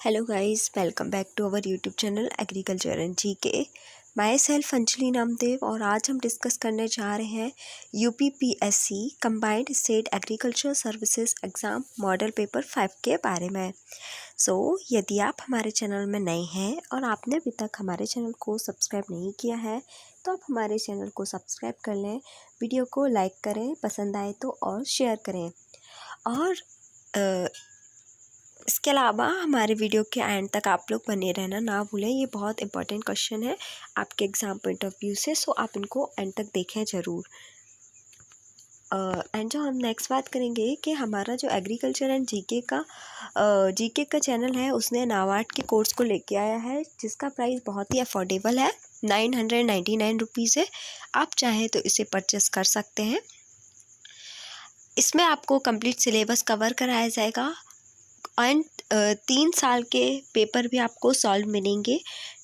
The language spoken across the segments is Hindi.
Hello guys, welcome back to our YouTube channel agriculture and GK. Myself Anjali Namdev और आज हम डिस्कस करने जा रहे हैं UPPSC combined state agriculture services exam model paper 5 के बारे में। यदि आप हमारे चैनल में नए हैं और आपने अभी तक हमारे चैनल को सब्सक्राइब नहीं किया है तो आप हमारे चैनल को सब्सक्राइब कर लें, वीडियो को लाइक करें, पसंद आए तो और शेयर करें। और इसके अलावा हमारे वीडियो के एंड तक आप लोग बने रहना ना भूलें। ये बहुत इंपॉर्टेंट क्वेश्चन है आपके एग्ज़ाम पॉइंट ऑफ व्यू से, सो आप इनको एंड तक देखें ज़रूर। एंड जो हम नेक्स्ट बात करेंगे कि हमारा जो एग्रीकल्चर एंड जीके का चैनल है उसने नाबार्ड के कोर्स को लेके आया है जिसका प्राइस बहुत ही अफोर्डेबल है, 999 रुपीज़ है। आप चाहें तो इसे परचेस कर सकते हैं। इसमें आपको कंप्लीट सिलेबस कवर कराया जाएगा एंड 3 साल के पेपर भी आपको सॉल्व मिलेंगे।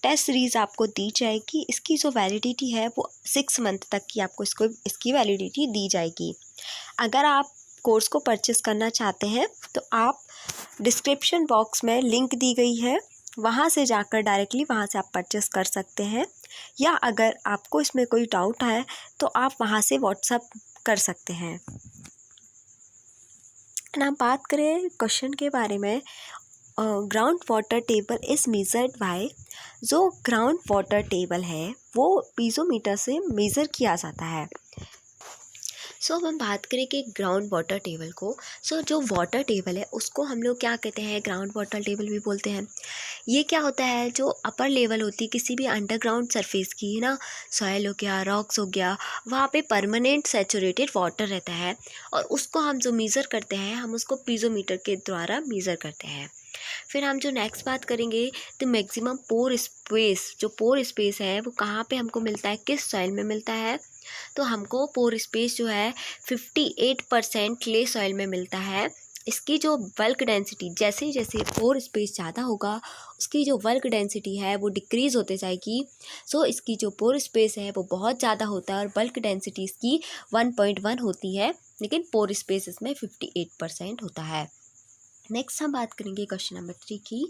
टेस्ट सीरीज़ आपको दी जाएगी। इसकी जो वैलिडिटी है वो 6 मंथ तक की आपको इसकी वैलिडिटी दी जाएगी। अगर आप कोर्स को परचेस करना चाहते हैं तो आप डिस्क्रिप्शन बॉक्स में लिंक दी गई है, वहाँ से जाकर डायरेक्टली वहाँ से आप परचेस कर सकते हैं, या अगर आपको इसमें कोई डाउट है तो आप वहाँ से व्हाट्सअप कर सकते हैं। हम बात करें क्वेश्चन के बारे में, ground water table is measured by. जो ग्राउंड वाटर टेबल है वो पीज़ोमीटर से मेज़र किया जाता है। अब हम बात करें कि ग्राउंड वाटर टेबल को, जो वाटर टेबल है उसको हम लोग क्या कहते हैं, ग्राउंड वाटर टेबल भी बोलते हैं। ये क्या होता है, जो अपर लेवल होती है किसी भी अंडरग्राउंड सरफेस की, है ना, सॉयल हो गया, रॉक्स हो गया, वहाँ पे परमानेंट सैचुरेटेड वाटर रहता है और उसको हम जो मेज़र करते हैं हम उसको पीज़ोमीटर के द्वारा मेज़र करते हैं। फिर हम जो नेक्स्ट बात करेंगे तो मैक्सिमम पोर स्पेस, जो पोर स्पेस है वो कहाँ पे हमको मिलता है, किस सॉइल में मिलता है। तो हमको पोर स्पेस जो है 58% क्ले सॉइल में मिलता है। इसकी जो बल्क डेंसिटी, जैसे जैसे पोर स्पेस ज़्यादा होगा उसकी जो बल्क डेंसिटी है वो डिक्रीज़ होते जाएगी। इसकी जो पोर स्पेस है वो बहुत ज़्यादा होता है और बल्क डेंसिटी इसकी 1.1 होती है, लेकिन पोर स्पेस इसमें 58% होता है। नेक्स्ट हम बात करेंगे क्वेश्चन नंबर 3 की,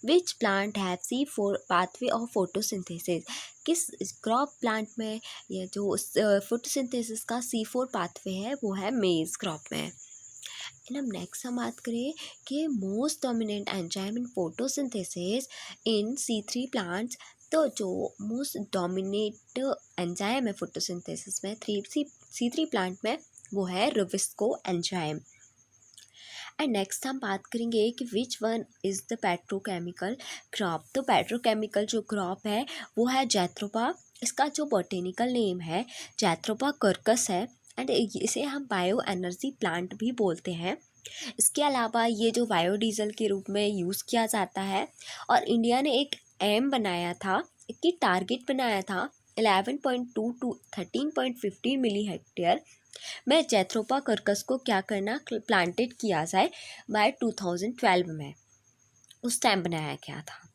which plant have C4 pathway of photosynthesis. किस क्रॉप प्लांट में ये जो फोटोसिंथेसिस का C4 पाथवे है वो है मेज क्रॉप में। एंड हम नेक्स्ट हम बात करें कि most dominant enzyme in photosynthesis in C3 plants. तो जो मोस्ट डोमिनेट एंजाइम है फोटोसिंथेसिस में C3 प्लांट में वो है रुबिस्को एंजाइम। एंड नेक्स्ट हम बात करेंगे कि विच one is the petrochemical crop. तो पेट्रोकेमिकल जो क्रॉप है वो है जैथ्रोपा। इसका जो बॉटेनिकल नेम है जैथ्रोपा कर्कस है एंड इसे हम बायो एनर्जी प्लांट भी बोलते हैं। इसके अलावा ये जो बायोडीजल के रूप में यूज़ किया जाता है और इंडिया ने एक एम बनाया था, एक टारगेट बनाया था 11.2 टू 13.15 मिली हेक्टेयर में जैथ्रोपा कर्कस को क्या करना, प्लांटेड किया जाए बाय 2012 में, उस टाइम बनाया गया था।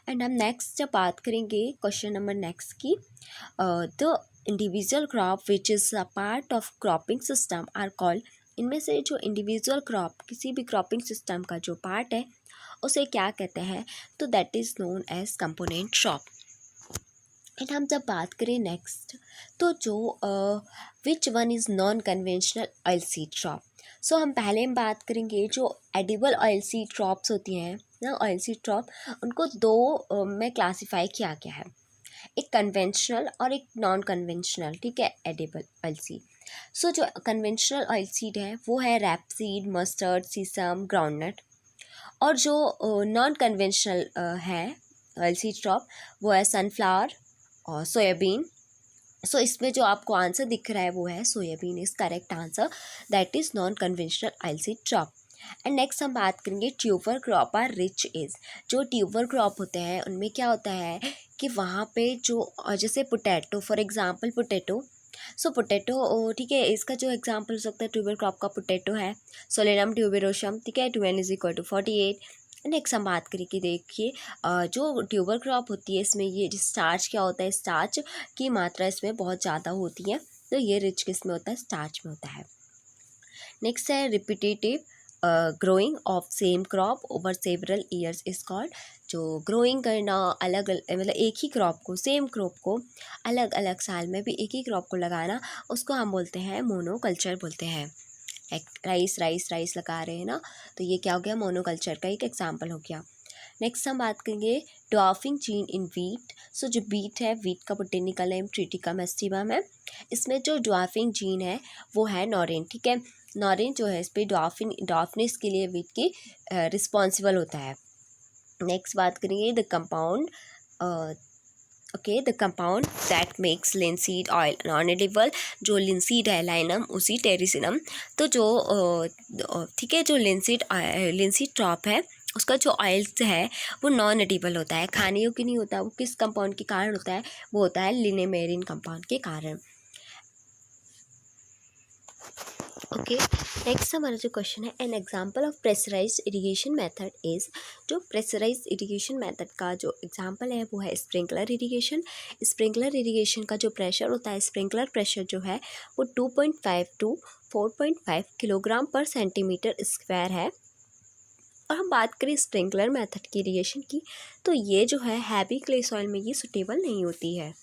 एंड हम नेक्स्ट जब बात करेंगे क्वेश्चन नंबर नेक्स्ट की, the individual crop which is a part of cropping system are called. इनमें से जो इंडिविजुअल क्रॉप किसी भी क्रॉपिंग सिस्टम का जो पार्ट है उसे क्या कहते हैं, तो that is known as component crop. And हम जब बात करें नेक्स्ट, तो जो which one is non conventional oil seed crop. हम पहले हम बात करेंगे जो एडिबल ऑयल सीड क्रॉप्स होती हैं ना, ऑयल सीड क्रॉप, उनको दो में क्लासिफाई किया गया है, एक कन्वेंशनल और एक नॉन कन्वेंशनल, ठीक है, एडिबल ऑयल सीड। जो कन्वेंशनल ऑयल सीड है वो है रैपसीड, मस्टर्ड, सीसम, ग्राउंडनट। और जो नॉन कन्वेंशनल है ऑयल सीड क्रॉप वो है सनफ्लावर और सोयाबीन। इसमें जो आपको आंसर दिख रहा है वो है soybean is correct answer, that is non conventional oil seed crop. And next हम बात करेंगे tuber crop are rich is. जो ट्यूबर क्रॉप होते हैं उनमें क्या होता है कि वहाँ पे जो जैसे potato, for example potato, potato, ठीक है, इसका जो एग्जांपल हो सकता है ट्यूबर क्रॉप का पोटैटो है, सोलेनम ट्यूबेरोसम, ठीक है, 2n = 48। नेक्स्ट हम बात करें कि देखिए जो ट्यूबर क्रॉप होती है इसमें ये स्टार्च क्या होता है, स्टार्च की मात्रा इसमें बहुत ज़्यादा होती है, तो ये रिच किस में होता है, स्टार्च में होता है। नेक्स्ट है repetitive growing of same crop over several years is called. जो ग्रोइंग करना अलग मतलब एक ही क्रॉप को, सेम क्रॉप को अलग अलग साल में भी एक ही क्रॉप को लगाना, उसको हम बोलते हैं मोनोकल्चर बोलते हैं। राइस राइस राइस लगा रहे हैं ना, तो ये क्या हो गया, मोनोकल्चर का एक एग्जाम्पल हो गया। नेक्स्ट हम बात करेंगे ड्वार्फिंग जीन इन वीट। सो जो वीट है, वीट का बोटेनिकल नेम ट्रिटिका एस्टिवम है। इसमें जो ड्वार्फिंग जीन है वो है नॉरेन, ठीक है। नॉरेन जो है इस पर ड्वार्फनेस के लिए वीट की रिस्पॉन्सिबल होता है। नेक्स्ट बात करेंगे the compound the compound that makes linseed oil non edible. जो लिनसीड है, लाइनम उसी टेरिसिनम, तो जो ठीक है, जो लिनसीड क्रॉप है उसका जो ऑयल है वो नॉन एडिबल होता है, खाने योग्य नहीं होता। वो किस कंपाउंड के कारण होता है, वो होता है लिनेमेरिन कंपाउंड के कारण। ओके, नेक्स्ट हमारा जो क्वेश्चन है, an example of pressurised irrigation method is. जो प्रेशराइज्ड इरिगेशन मेथड का जो एग्जांपल है वो है स्प्रिंकलर इरिगेशन। स्प्रिंकलर इरिगेशन का जो प्रेशर होता है, स्प्रिंकलर प्रेशर जो है वो 2.5 टू 4.5 किलोग्राम पर सेंटीमीटर स्क्वायर है। और हम बात करें स्प्रिंकलर मेथड की इरिगेशन की, तो ये जो है हैवी क्ले सॉइल में ये सुटेबल नहीं होती है।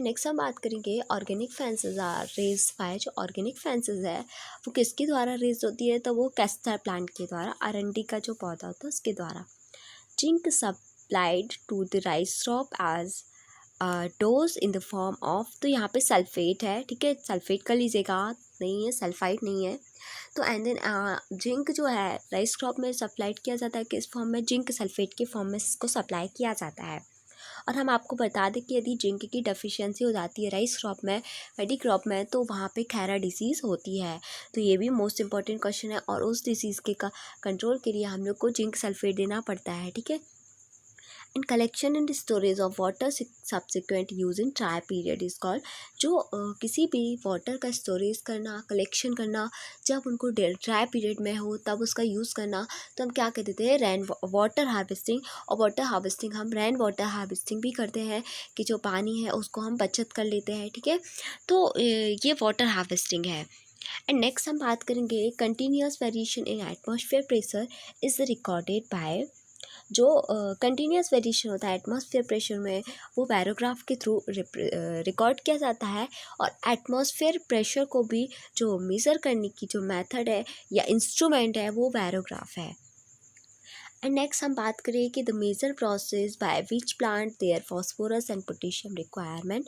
नेक्स्ट हम बात करेंगे organic fences are raise by. जो ऑर्गेनिक फेंसेस है वो किसके द्वारा रेज होती है, तो वो कैस्टर प्लांट के द्वारा, अरंडी का जो पौधा होता है उसके द्वारा। Zinc supplied to the rice crop as dose in the form of, तो यहाँ पे सल्फेट है, ठीक है, सल्फेट कर लीजिएगा, नहीं है सल्फाइड नहीं है। तो एंड देन जिंक जो है राइस क्रॉप में सप्लाइड किया जाता है किस फॉर्म में, जिंक सल्फेट के फॉर्म में इसको सप्लाई किया जाता है। और हम आपको बता दें कि यदि जिंक की डेफिशिएंसी हो जाती है राइस क्रॉप में, पैडी क्रॉप में, तो वहाँ पे खैरा डिसीज़ होती है। तो ये भी मोस्ट इंपॉर्टेंट क्वेश्चन है, और उस डिसीज़ के कंट्रोल के लिए हम लोग को जिंक सल्फेट देना पड़ता है, ठीक है। And collection and storage of water subsequent use in dry period is called. जो किसी भी वाटर का स्टोरेज करना, कलेक्शन करना, जब उनको ड्राई पीरियड में हो तब उसका यूज़ करना, तो हम क्या कहते हैं, रेन वाटर हार्वेस्टिंग। और वाटर हार्वेस्टिंग हम रेन वाटर हार्वेस्टिंग भी करते हैं कि जो पानी है उसको हम बचत कर लेते हैं, ठीक है। तो ये वाटर हार्वेस्टिंग है। एंड नेक्स्ट हम बात करेंगे continuous variation in atmosphere pressure is recorded by. जो कंटिन्यूस वेरिएशन होता है एटमॉस्फेयर प्रेशर में, वो बैरोग्राफ के थ्रू रिकॉर्ड किया जाता है। और एटमॉस्फेयर प्रेशर को भी जो मेज़र करने की जो मेथड है या इंस्ट्रूमेंट है वो बैरोग्राफ है। एंड नेक्स्ट हम बात करें कि the major process by which plant their phosphorus and potassium requirement.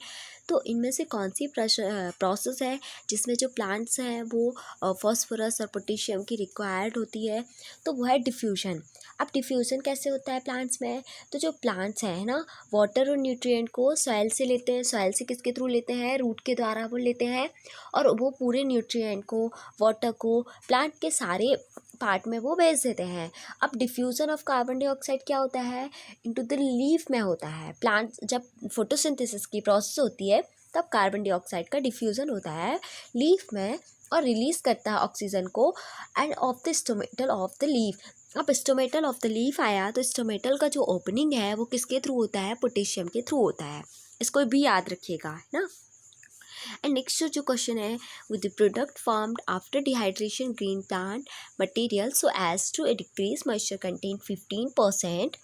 तो इनमें से कौन सी प्रोसेस है जिसमें जो प्लांट्स हैं वो फॉस्फोरस और पोटेशियम की रिक्वायर्ड होती है, तो वो है डिफ्यूजन। अब डिफ्यूजन कैसे होता है प्लांट्स में, तो जो प्लांट्स हैं ना, वाटर और न्यूट्रिएंट को सॉइल से लेते हैं। सॉइल से किसके थ्रू लेते हैं, रूट के द्वारा वो लेते हैं, और वो पूरे न्यूट्रिएंट को, वाटर को प्लांट के सारे पार्ट में वो भेज देते हैं। अब डिफ्यूज़न ऑफ कार्बन डाइऑक्साइड क्या होता है, इनटू द लीफ में होता है। प्लांट जब फोटोसिंथेसिस की प्रोसेस होती है तब कार्बन डाइऑक्साइड का डिफ्यूज़न होता है लीफ में, और रिलीज़ करता है ऑक्सीजन को end of the stomatal of the leaf. अब स्टोमेटल ऑफ द लीफ आया, तो स्टोमेटल का जो ओपनिंग है वो किसके थ्रू होता है, पोटेशियम के थ्रू होता है। इसको भी याद रखिएगा, है ना। एंड नेक्स्ट जो क्वेश्चन है, with the product formed after dehydration green plant material so as to decrease moisture content 15%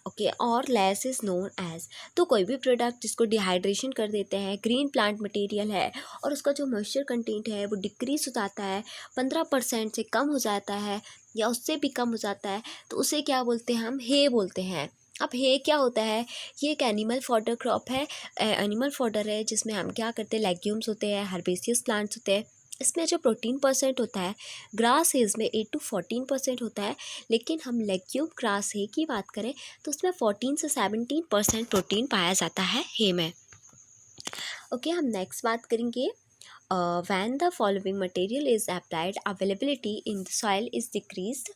okay और लेस इज नोन एज। तो कोई भी प्रोडक्ट जिसको डिहाइड्रेशन कर देते हैं, ग्रीन प्लांट मटेरियल है, और उसका जो मॉइस्चर कंटेंट है वो डिक्रीज हो जाता है, 15% से कम हो जाता है या उससे भी कम हो जाता है, तो उसे क्या बोलते हैं, हम हे बोलते हैं। अब हे क्या होता है, ये एक एनिमल फॉडर क्रॉप है, एनिमल फॉडर है जिसमें हम क्या करते हैं, लेग्यूम्स होते हैं, हर्बेसियस प्लांट्स होते हैं। इसमें जो प्रोटीन परसेंट होता है ग्रास हेज में 8 to 14% होता है, लेकिन हम लेग्यूम ग्रास हे की बात करें तो उसमें 14 से 17% प्रोटीन पाया जाता है हे में। ओके, हम नेक्स्ट बात करेंगे when the following material is applied availability in the soil is decreased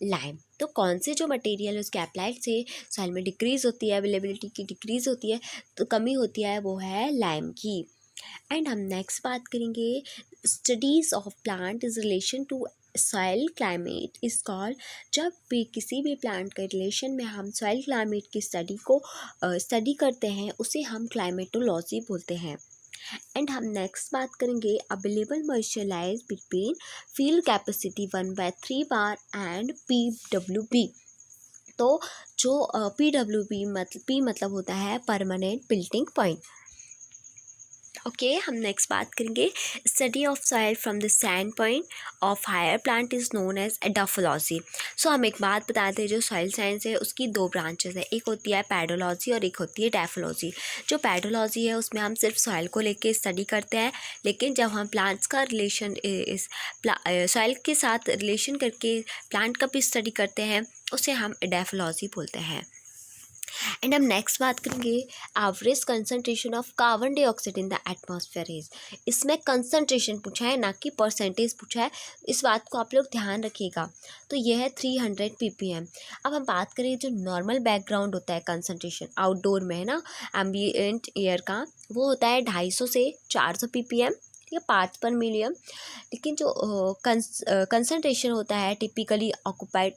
lime। तो कौन से जो मटेरियल है उसके अप्लाइड से सॉइल में डिक्रीज होती है, अवेलेबिलिटी की डिक्रीज होती है, तो कमी होती है, वो है लाइम की। एंड हम नेक्स्ट बात करेंगे studies of plant is relation to soil climate is called. जब भी किसी भी प्लांट के रिलेशन में हम सॉइल क्लाइमेट की स्टडी करते हैं उसे हम क्लाइमेटोलॉजी बोलते हैं। एंड हम नेक्स्ट बात करेंगे available moisture is between field capacity 1/3 bar and PWB। तो जो PWB मतलब होता है परमानेंट बिल्टिंग पॉइंट। ओके, हम नेक्स्ट बात करेंगे study of soil from the standpoint of higher plant is known as edaphology. So हम एक बात बताते हैं, जो सॉइल साइंस है उसकी दो ब्रांचेस है, एक होती है पैडोलॉजी और एक होती है डायफोलॉजी। जो पैडोलॉजी है उसमें हम सिर्फ सॉइल को लेके स्टडी करते हैं, लेकिन जब हम प्लांट्स का रिलेशन इस सॉइल के साथ रिलेशन करके प्लांट का भी स्टडी करते हैं उसे हम डायफोलॉजी बोलते हैं। एंड हम नेक्स्ट बात करेंगे average concentration of carbon dioxide in the atmosphere is. इसमें कंसंट्रेशन पूछा है, ना कि परसेंटेज पूछा है, इस बात को आप लोग ध्यान रखिएगा। तो यह है 300 ppm। अब हम बात करें जो नॉर्मल बैकग्राउंड होता है कंसंट्रेशन आउटडोर में है ना, एम्बिएंट एयर का, वो होता है 250 से 400 ppm या पार्ट्स पर मिलियन। लेकिन जो कंसंट्रेशन होता है टिपिकली ऑक्यूपाइड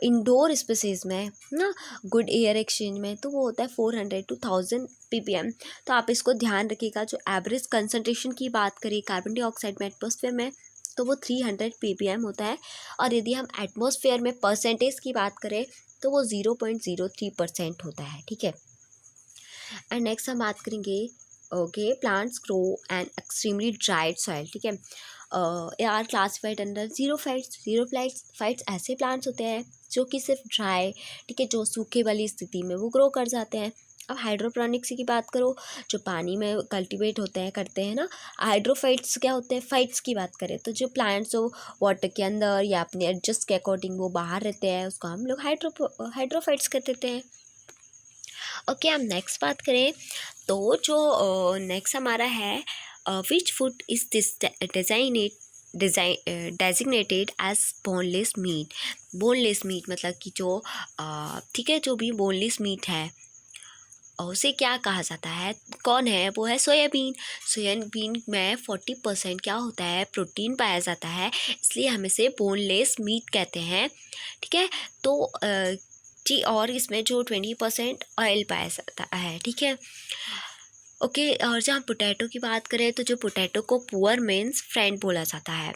इंडोर स्पेसेस में ना, गुड एयर एक्सचेंज में, तो वो होता है 400 to 1000 ppm। तो आप इसको ध्यान रखिएगा। जो एवरेज कंसंट्रेशन की बात करें कार्बन डाइऑक्साइड में एटमॉस्फेयर में, तो वो 300 ppm होता है। और यदि हम एटमॉस्फेयर में परसेंटेज की बात करें तो वो 0.03% होता है। ठीक है। एंड नेक्स्ट हम बात करेंगे okay plants grow and extremely dried soil. ठीक है, आर क्लासिफाइड अंडर जीरोफाइट्स। ऐसे प्लांट्स होते हैं जो कि सिर्फ ड्राई, ठीक है, जो सूखे वाली स्थिति में वो ग्रो कर जाते हैं। अब हाइड्रोपोनिक्स की बात करो, जो पानी में कल्टीवेट होते हैं करते हैं ना, हाइड्रोफाइट्स क्या होते हैं, फाइट्स की बात करें तो जो प्लांट्स जो वाटर के अंदर या अपने एडजस्ट के अकॉर्डिंग वो बाहर रहते हैं उसको हम लोग हाइड्रोफाइट्स कर देते हैं। ओके, हम नेक्स्ट बात करें तो जो नेक्स्ट हमारा है which food is designated as boneless meat. Boneless meat मतलब कि जो ठीक है, जो भी बोनलेस मीट है उसे क्या कहा जाता है, कौन है, वो है सोयाबीन। सोयाबीन में 40% क्या होता है, प्रोटीन पाया जाता है, इसलिए हम इसे बोनलेस मीट कहते हैं। ठीक है, तो जी, और इसमें जो 20% ऑयल पाया जाता है। ठीक है, ओके। और जहाँ पोटैटो की बात करें तो जो पोटैटो को पुअर मीन्स फ्रेंड बोला जाता है।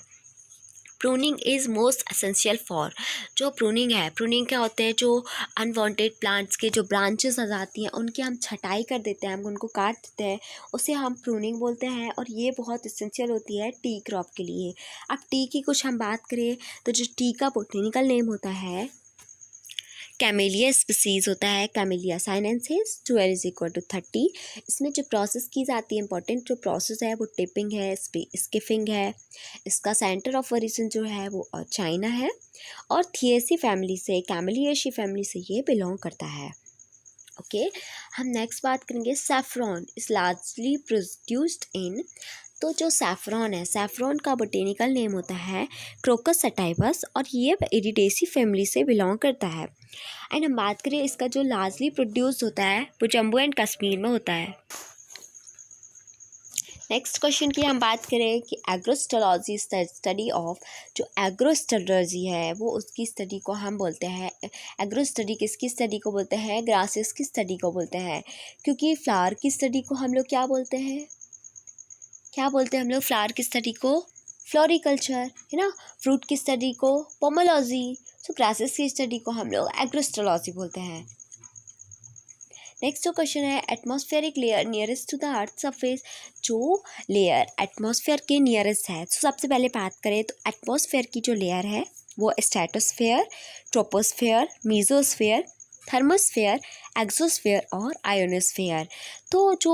Pruning is most essential for. जो प्रूनिंग है, प्रूनिंग क्या होते हैं, जो अनवांटेड प्लांट्स के जो ब्रांचेस आ जाती हैं उनकी हम छटाई कर देते हैं, हम उनको काट देते हैं, उसे हम प्रूनिंग बोलते हैं। और ये बहुत एसेंशियल होती है टी क्रॉप के लिए। अब टी की कुछ हम बात करें तो जो टी का बोटेनिकल नेम होता है कैमेलिया स्पीसीज़ होता है, camellia sinensis, 12 is equal to 30। इसमें जो प्रोसेस की जाती है, इंपॉर्टेंट जो प्रोसेस है वो टिपिंग है, स्किफिंग है। इसका सेंटर ऑफ ओरिजिन जो है वो चाइना है और थिएसी फैमिली से, कैमेलियाशी फैमिली से ये बिलोंग करता है। ओके, हम नेक्स्ट बात करेंगे saffron is largely produced in. तो जो सैफरॉन है, सैफरॉन का बोटेनिकल नेम होता है क्रोकस सटाइवस और ये इरिडेसी फैमिली से बिलोंग करता है। एंड हम बात करें इसका जो लार्जली प्रोड्यूस होता है वो जम्मू एंड कश्मीर में होता है। नेक्स्ट क्वेश्चन की हम बात करें कि एग्रोस्टोलॉजी स्टडी ऑफ, जो एग्रोस्टोलॉजी है वो उसकी स्टडी को हम बोलते हैं, एग्रो स्टडी किसकी स्टडी को बोलते हैं, ग्रासेस की स्टडी को बोलते हैं। क्योंकि फ्लावर की स्टडी को हम लोग क्या बोलते हैं, क्या बोलते हैं हम लोग फ्लावर की स्टडी को, फ्लोरिकल्चर, है ना। फ्रूट की स्टडी को पोमोलॉजी। सो ग्रासेस की स्टडी को हम लोग एग्रोस्टोलॉजी बोलते हैं। नेक्स्ट जो क्वेश्चन है atmospheric layer nearest to the earth surface. जो लेयर एटमॉस्फेयर के नियरेस्ट है, तो सबसे पहले बात करें तो एटमॉस्फेयर की जो लेयर है वो stratosphere, troposphere, mesosphere, thermosphere, exosphere और आयोनोस्फेयर। तो जो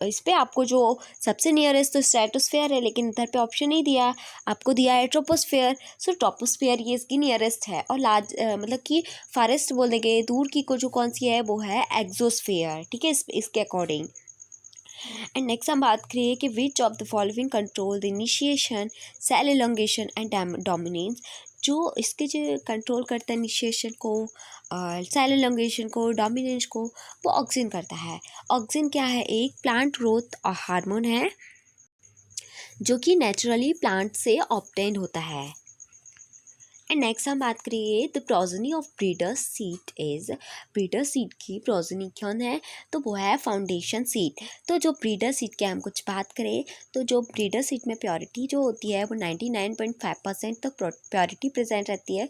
इस पे आपको जो सबसे नियरेस्ट तो स्ट्रेटोस्फेयर है, लेकिन इधर पे ऑप्शन नहीं दिया, आपको दिया है ट्रोपोस्फेयर। सो ट्रोपोस्फेयर ये इसकी नियरेस्ट है और लार्ज मतलब कि फारेस्ट बोल देंगे, दूर की को जो कौन सी है वो है एक्सोस्फेयर। ठीक है, इसके अकॉर्डिंग। एंड नेक्स्ट हम बात करें कि which of the following control the initiation, cell elongation and dominance. जो इसके जो कंट्रोल करता है इनिशिएशन को, सेल एलोंगेशन को, डोमिनेंस को, वो ऑक्सिन करता है। ऑक्सिन क्या है, एक प्लांट ग्रोथ हार्मोन है जो कि नेचुरली प्लांट से ऑब्टेन होता है। एंड नेक्स्ट हम बात करेंगे the progeny of breeder seed is, breeder seed की प्रोजनी कौन है, तो वो है फाउंडेशन सीड। तो जो ब्रीडर सीड के हम कुछ बात करें तो जो ब्रीडर सीड में प्योरिटी जो होती है वो 99.5% तक प्योरिटी प्रेजेंट रहती है।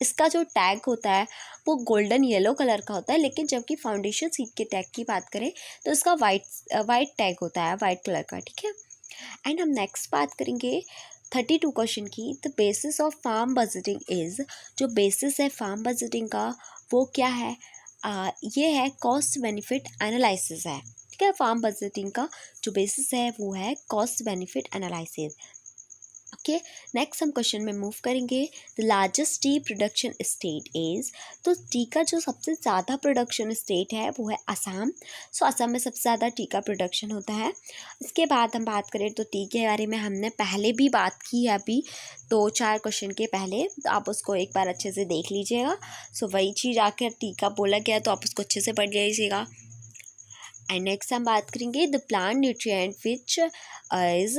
इसका जो टैग होता है वो गोल्डन येलो कलर का होता है, लेकिन जबकि फाउंडेशन सीड के टैग की बात करें तो इसका वाइट टैग होता है, वाइट कलर का, ठीक है। एंड हम नेक्स्ट बात करेंगे 32 क्वेश्चन की, the basis of farm budgeting is, जो बेसिस है फार्म बजटिंग का वो क्या है, ये है कॉस्ट बेनिफिट एनालिसिस है, ठीक है। फार्म बजटिंग का जो बेसिस है वो है cost benefit analysis. Okay, next हम क्वेश्चन में मूव करेंगे, the largest T production state is, तो टी का जो सबसे ज़्यादा प्रोडक्शन स्टेट है वो है असम। सो असम में सबसे ज़्यादा टी का प्रोडक्शन होता है। इसके बाद हम बात करें तो टी के बारे में हमने पहले भी बात की है, अभी 2-4 क्वेश्चन के पहले, तो आप उसको एक बार अच्छे से देख लीजिएगा। सो वही चीज़ आकर टी का बोला गया तो आप उसको अच्छे से पढ़ लीजिएगा। एंड नेक्स्ट हम बात करेंगे the plant nutrient which is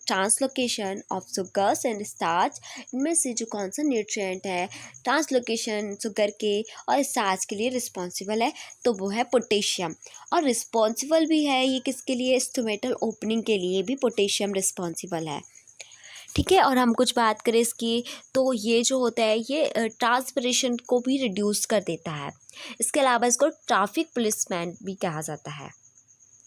translocation of sugars and starch, इनमें से जो कौन सा न्यूट्रिएंट है ट्रांसलोकेशन शुगर के और स्टार्च के लिए रिस्पॉन्सिबल है, तो वो है पोटेशियम। और रिस्पॉन्सिबल भी है ये किसके लिए, स्टोमेटल ओपनिंग के लिए भी पोटेशियम रिस्पॉन्सिबल है, ठीक है। और हम कुछ बात करें इसकी तो ये जो होता है ये ट्रांसपिरेशन को भी रिड्यूस कर देता है। इसके अलावा इसको ट्रैफिक पुलिसमैन भी कहा जाता है।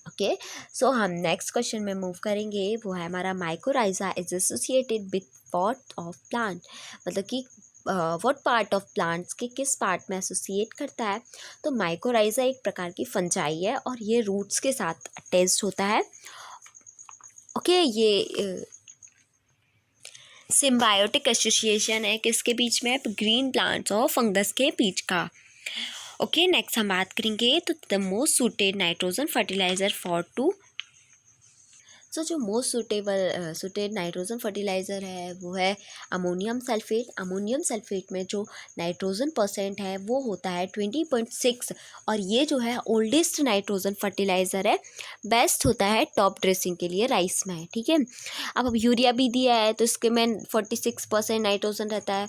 ओके, सो हम नेक्स्ट क्वेश्चन में मूव करेंगे, वो है हमारा mycorrhiza is associated with what of plant, मतलब कि व्हाट पार्ट ऑफ प्लांट्स के किस पार्ट में एसोसिएट करता है, तो माइकोराइजा एक प्रकार की फंजाई है और ये रूट्स के साथ अटैच्ड होता है। ओके, ये सिम्बायोटिक एसोसिएशन है किसके बीच में, ग्रीन प्लांट्स और फंगस के बीच का। ओके, नेक्स्ट हम बात करेंगे तो the most suited nitrogen fertiliser for two, so जो मोस्ट सूटेड नाइट्रोजन फर्टिलाइज़र है वो है अमोनियम सल्फेट। अमोनियम सल्फेट में जो नाइट्रोजन परसेंट है वो होता है 20.6, और ये जो है ओल्डेस्ट नाइट्रोजन फर्टिलाइज़र है, बेस्ट होता है टॉप ड्रेसिंग के लिए राइस में, ठीक है। अब यूरिया भी दिया है तो इसके में 46% नाइट्रोजन रहता है,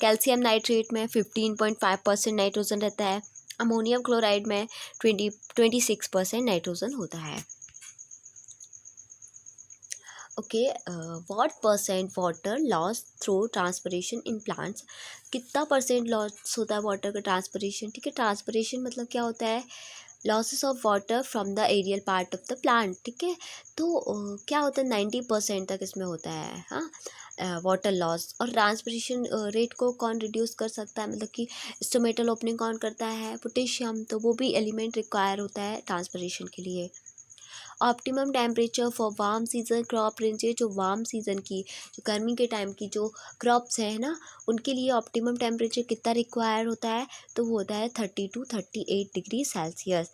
कैल्शियम नाइट्रेट में 15.5% नाइट्रोजन रहता है, अमोनियम क्लोराइड में 26% नाइट्रोजन होता है। Okay, what percent water loss through transpiration in plants, कितना परसेंट लॉस होता है वाटर का ट्रांसपिरेशन, ठीक है। ट्रांसपिरेशन मतलब क्या होता है, losses of water from the aerial part of the plant, ठीक है। तो क्या होता है 90% तक इसमें होता है, हाँ, वाटर लॉस। और ट्रांसपिरेशन रेट को कौन रिड्यूस कर सकता है, मतलब कि स्टोमेटल ओपनिंग कौन करता है, पोटेशियम, तो वो भी एलिमेंट रिक्वायर होता है ट्रांसपिरेशन के लिए। Optimum temperature for warm season crop ranges, जो वार्म सीजन की जो गर्मी के टाइम की जो क्रॉप्स है ना उनके लिए ऑप्टिमम टेम्परेचर कितना रिक्वायर होता है, तो वो होता है 30 to 38 degree Celsius.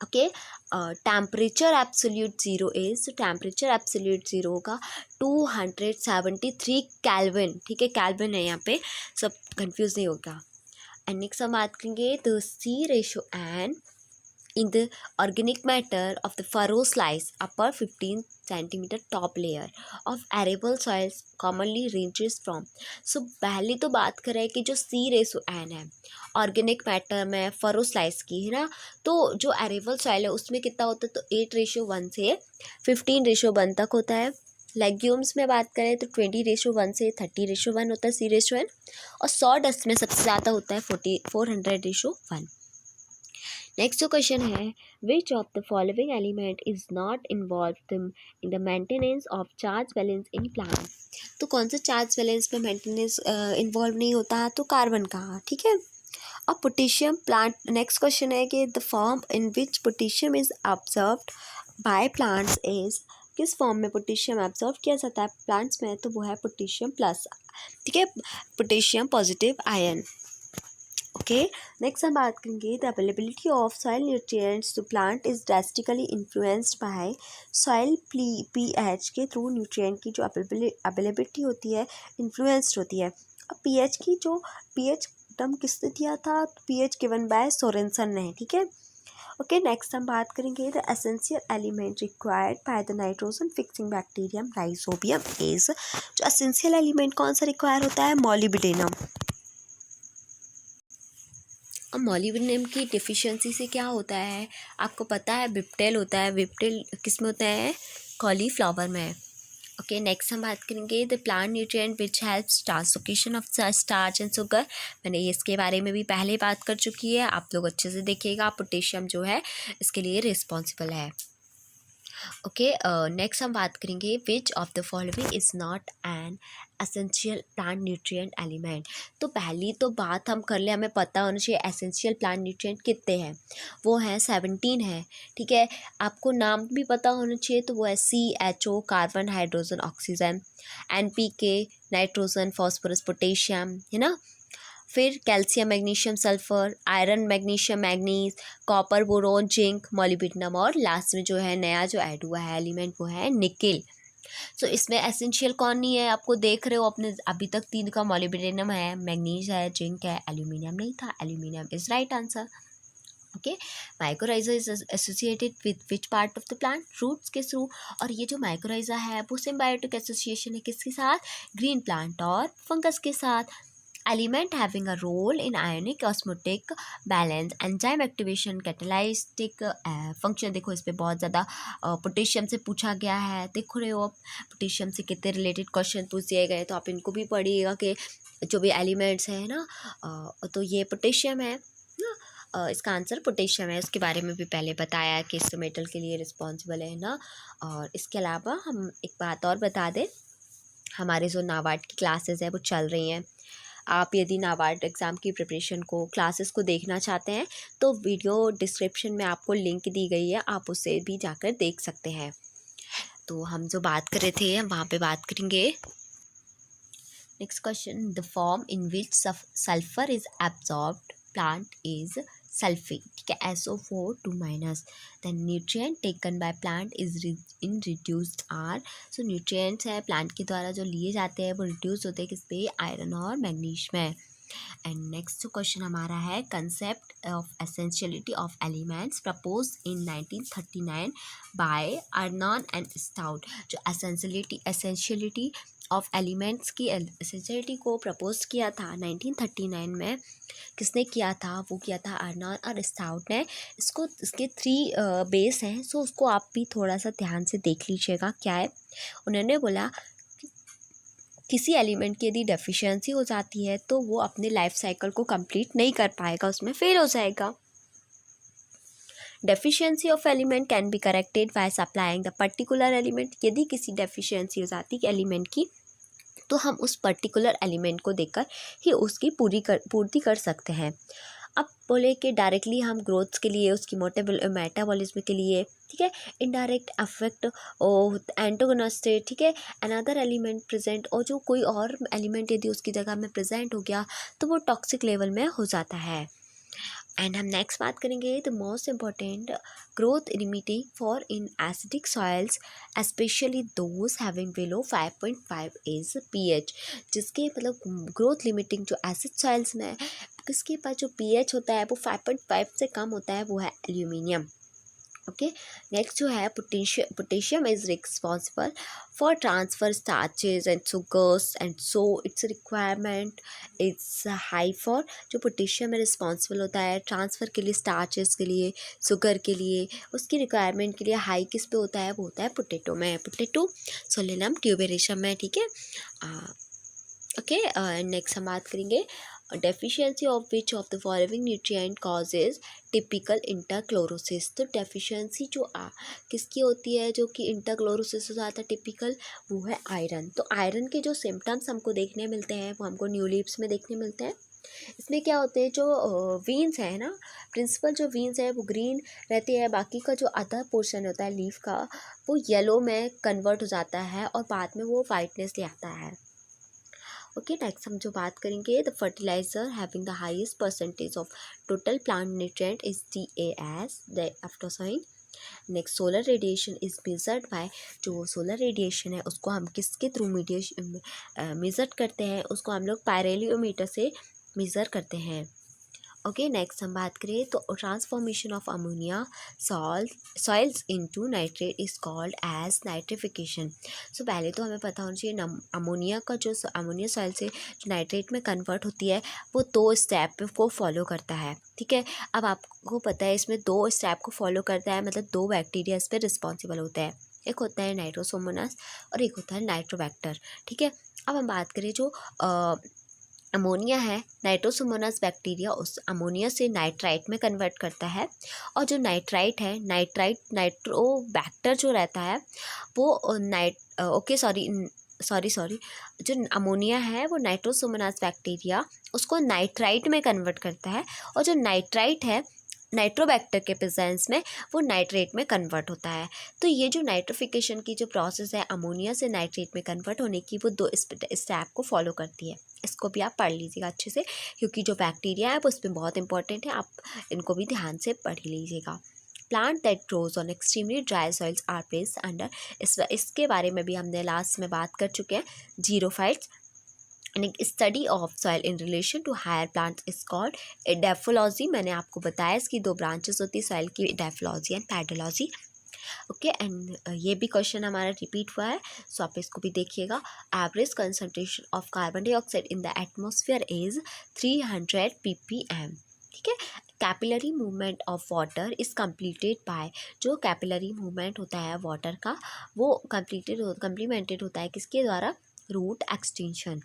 Okay, temperature absolute zero is, temperature absolute zero होगा 273 केल्विन, ठीक है, केल्विन है यहाँ पे, सब कंफ्यूज नहीं होगा। एंड नेक्स्ट हम बात करेंगे the C ratio and in the organic matter of the furrow slice upper 15 centimeter top layer of arable soils commonly ranges from, so पहले तो बात करें कि जो C/N है ऑर्गेनिक मैटर में फरो स्लाइस की है ना, तो जो एरेबल सॉइल है उसमें कितना होता है, तो 8:1 से 15:1 तक होता है। लेग्यूम्स में बात करें तो 20:1 से 30:1 होता है C/N, और सॉ डस्ट में सबसे ज़्यादा होता है 400:1। नेक्स्ट जो क्वेश्चन है, विच of the following element is not involve in the maintenance of charge balance in plant, तो कौन सा चार्ज बैलेंस में मेंटेनेंस इन्वॉल्व नहीं होता है, तो कार्बन का, ठीक है। अब पोटेशियम प्लांट, नेक्स्ट क्वेश्चन है कि the form in which potassium is observed by plants is, किस फॉर्म में पोटेशियम ऑब्जर्व किया जाता है प्लांट्स में, तो वो है पोटेशियम प्लस, ठीक है, potassium positive ion. Okay, next हम बात करेंगे the availability of soil nutrients to plant is drastically influenced by soil pH के थ्रू, न्यूट्रिएंट की जो अवेलेबिलिटी होती है इन्फ्लुएंस्ड होती है। अब पीएच की जो पीएच टर्म किसने दिया था, पीएच गिवन बाय सोरेनसन ने, ठीक है। ओके, नेक्स्ट हम बात करेंगे the essential element required by the nitrogen fixing bacterium rhizobium is. जो एसेंशियल एलिमेंट कौन सा रिक्वायर होता है? मॉलिब्डेनम। अब मॉलिब्डेनम की डिफिशियंसी से क्या होता है आपको पता है? विप्टेल होता है। विप्टेल किस में होता है? कॉलीफ्लावर में। ओके, नेक्स्ट हम बात करेंगे the plant nutrient which helps translocation of starch and sugar. मैंने इसके बारे में भी पहले बात कर चुकी है, आप लोग अच्छे से देखिएगा। पोटेशियम जो है इसके लिए रिस्पॉन्सिबल है। ओके, नेक्स्ट हम बात करेंगे विच of the following is not an essential plant nutrient element. तो पहली तो बात हम कर ले, हमें पता होना चाहिए एसेंशियल प्लांट न्यूट्रिएंट कितने हैं। वो हैं 17 है। ठीक है, आपको नाम भी पता होना चाहिए। तो वो है CHO carbon hydrogen oxygen, NPK nitrogen phosphorus potassium, है ना। फिर calcium magnesium sulphur, iron magnesium manganese, copper boron zinc molybdenum, और लास्ट में जो है नया जो ऐड हुआ है एलिमेंट वो है निकेल। सो इसमें एसेंशियल कौन नहीं है? आपको देख रहे हो अपने अभी तक 3 का मॉलिब्डेनम है, मैग्नीज है, जिंक है, एल्यूमिनियम नहीं था। Aluminium is right answer. Okay, mycorrhiza is associated with which part of the plant? Roots के थ्रू। और ये जो माइकोराइजा है वो सिम्बायोटिक एसोसिएशन है किसके साथ? ग्रीन प्लांट और फंगस के साथ। Element having a role in ionic osmotic balance, enzyme activation, catalytic function. देखो इस पर बहुत ज़्यादा पोटेशियम से पूछा गया है। देखो रहे हो आप पोटेशियम से कितने रिलेटेड क्वेश्चन पूछ दिए गए, तो आप इनको भी पढ़िएगा कि जो भी एलिमेंट्स हैं ना, तो ये पोटेशियम है ना। इसका आंसर पोटेशियम है। उसके बारे में भी पहले बताया कि इस मेटल के लिए रिस्पॉन्सिबल है ना। और इसके अलावा हम एक बात और बता दें, हमारे जो नाबार्ड की क्लासेस है वो चल रही हैं। आप यदि नाबार्ड एग्ज़ाम की प्रिपरेशन को क्लासेस को देखना चाहते हैं तो वीडियो डिस्क्रिप्शन में आपको लिंक दी गई है, आप उसे भी जाकर देख सकते हैं। तो हम जो बात कर रहे थे हम वहाँ पे बात करेंगे। Next question, the form in which sulphur is absorbed plant is sulphate. ठीक है, SO4 2 माइनस। Then nutrient taken by plant is in reduced are. So nutrients है प्लांट के द्वारा जो लिए जाते हैं वो रिड्यूस होते हैं किस पे? आयरन और मैग्नीज में। एंड नेक्स्ट जो क्वेश्चन हमारा है, concept of essentiality of elements propose in 1939 by Arnon and Stout. जो एसेंशियलिटी ऑफ एलिमेंट्स की एसेंशियलिटी को प्रपोज किया था 1939 में, किसने किया था? वो किया था अर्नॉन और स्टाउट ने। इसको इसके 3 बेस हैं, सो उसको आप भी थोड़ा सा ध्यान से देख लीजिएगा क्या है। उन्होंने बोला किसी एलिमेंट की यदि डेफिशिएंसी हो जाती है तो वो अपने लाइफ साइकिल को कंप्लीट नहीं कर पाएगा, उसमें फेल हो जाएगा। Deficiency of element can be corrected by supplying the particular element. यदि किसी डेफिशिएंसी हो जाती है एलिमेंट की तो हम उस पर्टिकुलर एलिमेंट को देकर ही उसकी पूर्ति कर सकते हैं। अब बोले कि डायरेक्टली हम ग्रोथ के लिए, उसकी मेटाबॉलिज्म के लिए, ठीक है, इनडायरेक्ट अफेक्ट एंटागोनिस्ट, ठीक है, अनदर एलिमेंट प्रेजेंट, और जो कोई और एलिमेंट यदि उसकी जगह में प्रेजेंट हो गया तो वो टॉक्सिक लेवल में हो जाता है। एंड हम नेक्स्ट बात करेंगे the most important growth limiting for in acidic soils specially those having below 5.5 is pH। जिसके मतलब ग्रोथ लिमिटिंग जो एसिड सॉइल्स में किसके पास जो pH होता है वो 5.5 से कम होता है, वो है एल्यूमिनियम। ओके, नेक्स्ट जो है potassium is responsible for transfer starches and sugars and so its requirement its high for. जो पोटेशियम में रिस्पॉन्सिबल होता है ट्रांसफ़र के लिए, स्टार्चेस के लिए, शुगर के लिए, उसकी रिक्वायरमेंट के लिए हाई किस पे होता है? वो होता है पोटैटो में, पोटैटो सोलेनम ट्यूबेरेशियम में। ठीक है, ओके, नेक्स्ट हम बात करेंगे deficiency of which of the following nutrient causes typical interchlorosis. तो डेफिशिएंसी जो किसकी होती है जो कि इंटरक्लोरोसिस हो जाता है टिपिकल, वो है आयरन। तो आयरन के जो सिम्टम्स हमको देखने मिलते हैं वो हमको न्यू लीव्स में देखने मिलते हैं। इसमें क्या होते हैं, जो वीन्स है ना, प्रिंसिपल जो वीन्स है वो ग्रीन रहती है, बाकी का जो अदर पोर्शन होता है लीफ का वो येलो में कन्वर्ट हो जाता है और बाद में वो वाइटनेस ले आता है। ओके, नेक्स्ट हम जो बात करेंगे the fertiliser having the highest percentage of total plant nutrient is DAS the एफ्टोसाइन। Next solar radiation is measured by. जो सोलर रेडिएशन है उसको हम किसके थ्रू मेजर करते हैं? उसको हम लोग पायरेलियोमीटर से मेज़र करते हैं। ओके, नेक्स्ट हम बात करें तो transformation of ammonia soils into nitrate is called as nitrification. So पहले तो हमें पता होना चाहिए अमोनिया का जो अमोनिया सॉइल से जो नाइट्रेट में कन्वर्ट होती है वो 2 स्टेप को फॉलो करता है, ठीक है। अब आपको पता है इसमें 2 स्टेप को फॉलो करता है, मतलब 2 बैक्टीरिया इस पर रिस्पॉन्सिबल होता है। एक होता है नाइट्रोसोमोनास और एक होता है नाइट्रोबैक्टर, ठीक है। अब हम बात करें जो अमोनिया है, नाइट्रोसोमोनास बैक्टीरिया उस अमोनिया से नाइट्राइट में कन्वर्ट करता है, और जो नाइट्राइट है नाइट्रोबैक्टर जो रहता है वो सॉरी जो अमोनिया है वो नाइट्रोसोमोनास बैक्टीरिया उसको नाइट्राइट में कन्वर्ट करता है, और जो नाइट्राइट है नाइट्रोबैक्टर के प्रेजेंस में वो नाइट्रेट में कन्वर्ट होता है। तो ये जो नाइट्रोफिकेशन की जो प्रोसेस है अमोनिया से नाइट्रेट में कन्वर्ट होने की, वो 2 स्टेप को फॉलो करती है। इसको भी आप पढ़ लीजिएगा अच्छे से, क्योंकि जो बैक्टीरिया है वो उसमें बहुत इंपॉर्टेंट है, आप इनको भी ध्यान से पढ़ लीजिएगा। Plant that grows on extremely dry soils are placed under, इसके बारे में भी हमने लास्ट में बात कर चुके हैं। Xerophytes study of soil in relation to higher plants is called edaphology. मैंने आपको बताया इसकी 2 ब्रांचेस होती है सॉइल की, एडेफोलॉजी एंड पैडोलॉजी। ओके, एंड ये भी क्वेश्चन हमारा रिपीट हुआ है, सो आप इसको भी देखिएगा। Average concentration of carbon dioxide in the atmosphere is 300 ppm, ठीक है। Capillary movement of water is completed by, जो कैपिलरी मूवमेंट होता है वाटर का वो कम्प्लीमेंटेड होता है किसके द्वारा, रूट एक्सटेंशन।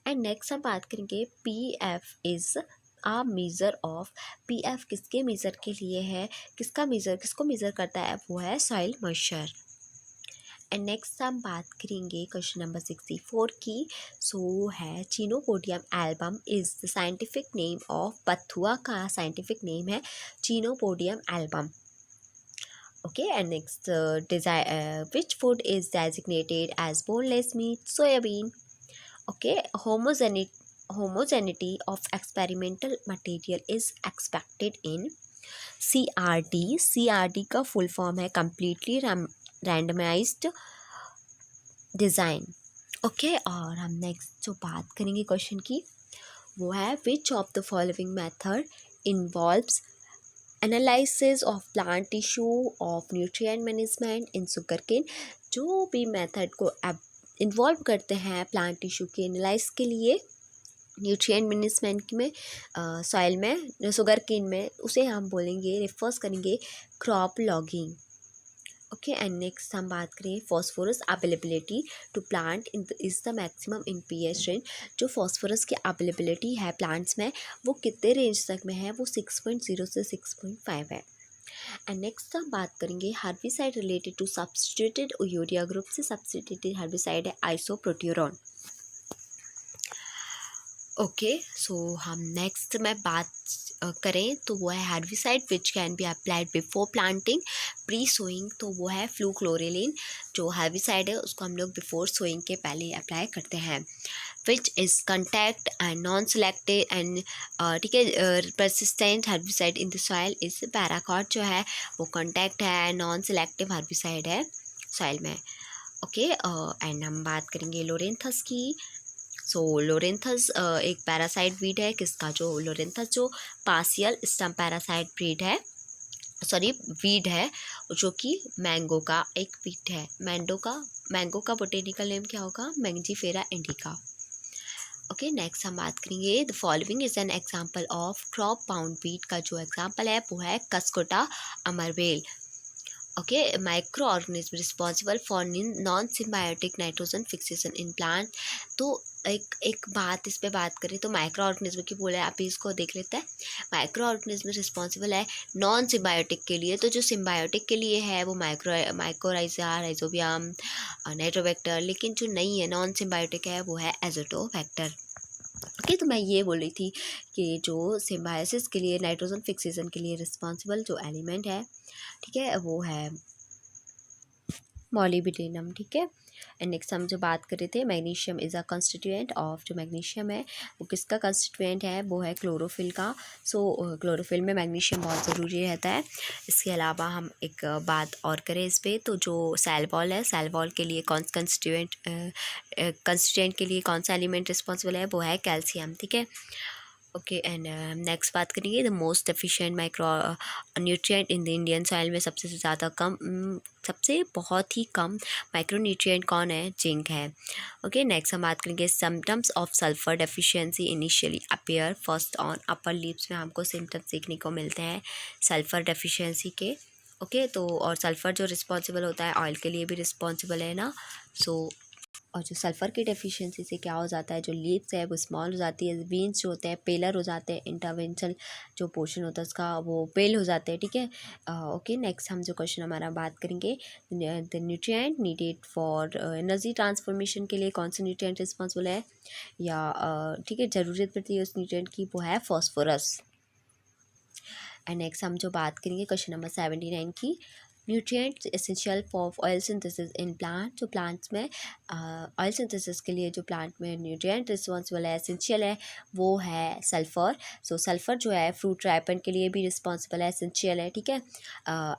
एंड नेक्स्ट हम बात करेंगे PF is a measure of, PF किसके मेज़र के लिए है, किसको मेज़र करता है, वो है सॉइल मॉइस्चर। एंड नेक्स्ट हम बात करेंगे क्वेश्चन नंबर 64 की, सो है Chenopodium album is the scientific name of, बथुआ का साइंटिफिक नेम है Chenopodium album. Okay, and next which food is designated as boneless meat, soybean. Okay, homogeneity of experimental material is expected in CRD। CRD का फुल फॉर्म है completely randomized design। ओके, और हम नेक्स्ट जो बात करेंगे क्वेश्चन की वो है which of the following method involves analysis of plant tissue of nutrient management in sugarcane. जो भी मेथड को इन्वॉल्व करते हैं प्लांट टिश्यू के एनालाइज के लिए न्यूट्रिएंट मैनेजमेंट में सॉइल में सुगरकेन में, उसे हम बोलेंगे रिफर्स करेंगे crop logging. Okay, and next हम बात करें phosphorus availability to plant is the maximum in pH range. जो फॉस्फोरस की अवेलेबिलिटी है प्लांट्स में वो कितने रेंज तक में है, वो 6.0 से 6.5 है। एंड नेक्स्ट हम बात करेंगे herbicide related to substituted urea group से सब्स्टिट्यूटेड हर्बिसाइड है आइसोप्रोट्यूरॉन। ओके, सो हम नेक्स्ट में बात करें तो वो है herbicide which can be applied before planting pre sowing, तो वो है फ्लूक्लोरेलिन। जो हर्बिसाइड है उसको हम लोग बिफोर सोइंग के पहले अप्लाई करते हैं। Which is contact and non selective and, ठीक है, persistent herbicide in the soil is पैराकॉट। जो है वो कंटैक्ट है, नॉन सेलेक्टिव हर्बिसाइड है सॉइल में। ओके, एंड हम बात करेंगे लोरेंथस की। सो लोरेंथस एक पैरासाइट ब्रीड है किसका, जो लोरेंथस जो पार्शियल स्टम पैरासाइट ब्रीड है, सॉरी वीड है, जो कि मैंगो का एक वीड है। मैंगो का बोटेनिकल नेम क्या होगा, मैंजीफेरा इंडिका। ओके, नेक्स्ट हम बात करेंगे the following is an example of crop bound weed का जो एग्जाम्पल है वो है कस्कोटा अमरवेल। Okay, microorganism responsible for non symbiotic nitrogen fixation in plant. तो एक बात इस पे बात करें तो माइक्रो ऑर्गेनिज्म की बोला है, आप इसको देख लेते हैं। माइक्रो ऑर्गेनिज्म रिस्पॉन्सिबल है नॉन सिम्बायोटिक के लिए, तो जो सिम्बायोटिक के लिए है वो माइकोराइजा, राइजोबियम, नाइट्रोबैक्टर, लेकिन जो नहीं है नॉन सिम्बायोटिक है वो है एजोटोबैक्टर। ओके, तो मैं ये बोल रही थी कि जो सिम्बायोसिस के लिए नाइट्रोजन फिक्सेशन के लिए रिस्पॉन्सिबल जो एलिमेंट है, ठीक है, वो है मॉलिब्डेनम, ठीक है। एंड नेक्स्ट हम जो बात कर रहे थे magnesium is a constituent of, जो मैग्नीशियम है वो किसका कंस्टिट्यूएंट है, वो है क्लोरोफिल का। सो क्लोरोफिल में मैग्नीशियम बहुत ज़रूरी रहता है। इसके अलावा हम एक बात और करें इस पर, तो जो सेल वॉल है, सेल वॉल के लिए कंस्टिट्यूएंट के लिए कौन सा एलिमेंट रिस्पॉन्सिबल है, वो है कैल्शियम, ठीक है। ओके एंड नेक्स्ट बात करेंगे the most efficient micro nutrient in the Indian soil में सबसे बहुत ही कम माइक्रो न्यूट्रिएंट कौन है? जिंक है। ओके नेक्स्ट हम बात करेंगे symptoms of sulphur deficiency initially appear first on upper lips में हमको सिम्टम्स देखने को मिलते हैं सल्फर डेफिशिएंसी के। ओके तो और सल्फ़र जो रिस्पॉन्सिबल होता है ऑयल के लिए भी रिस्पॉन्सिबल है ना। सो और जो सल्फ़र की डेफिशिएंसी से क्या हो जाता है, जो लीव्स है वो स्मॉल हो जाती है, वीन्स जो होते हैं पेलर हो जाते हैं, इंटरवेंशनल जो पोर्शन होता है उसका वो पेल हो जाते हैं। ठीक है। ओके नेक्स्ट हम जो क्वेश्चन हमारा बात करेंगे the nutrient needed for energy transformation के लिए कौन सा न्यूट्रिएंट रिस्पॉन्सिबल है या ठीक है ज़रूरत पड़ती है उस न्यूट्रिएंट की, वो है फॉस्फोरस। एंड नेक्स्ट हम जो बात करेंगे क्वेश्चन नंबर 79 की nutrients essential for oil synthesis in plant. जो प्लांट्स में ऑयल सिंथेसिस के लिए जो प्लांट में न्यूट्रिएंट रिस्पॉन्सिबल है एसेंशियल है वो है सल्फ़र। सो सल्फ़र जो है फ्रूट राइपन के लिए भी रिस्पॉन्सिबल है, एसेंशियल है। ठीक है।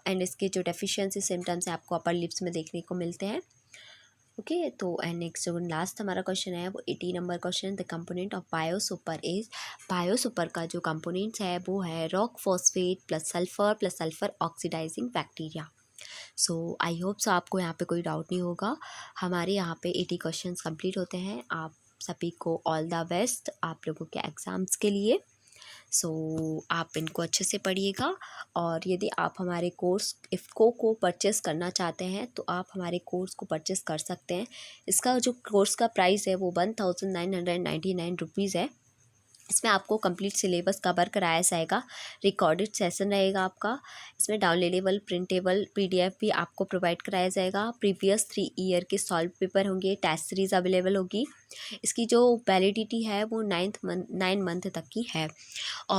एंड इसके जो डेफिशिएंसी सिम्टम्स हैं आपको अपर लिप्स में देखने को मिलते हैं। ओके तो एंड नेक्स्ट जो लास्ट हमारा क्वेश्चन है वो 80 number question the component of biosuper is. Biosuper का जो कंपोनेंट्स है वो है rock phosphate plus sulphur oxidising bacteria. So I hope so आपको यहाँ पे कोई डाउट नहीं होगा। हमारे यहाँ पे 80 क्वेश्चंस कंप्लीट होते हैं। आप सभी को ऑल द बेस्ट आप लोगों के एग्ज़ाम्स के लिए। सो आप इनको अच्छे से पढ़िएगा और यदि आप हमारे कोर्स इफ़को को परचेस करना चाहते हैं तो आप हमारे कोर्स को परचेस कर सकते हैं। इसका जो कोर्स का प्राइस है वो 1999 रुपीज़ है। इसमें आपको कंप्लीट सिलेबस कवर कराया जाएगा, रिकॉर्डेड सेशन रहेगा आपका। इसमें डाउनलोडेबल प्रिंटेबल पीडीएफ भी आपको प्रोवाइड कराया जाएगा। प्रीवियस 3 ईयर के सॉल्व पेपर होंगे, टेस्ट सीरीज़ अवेलेबल होगी। इसकी जो वैलिडिटी है वो 9 मंथ तक की है।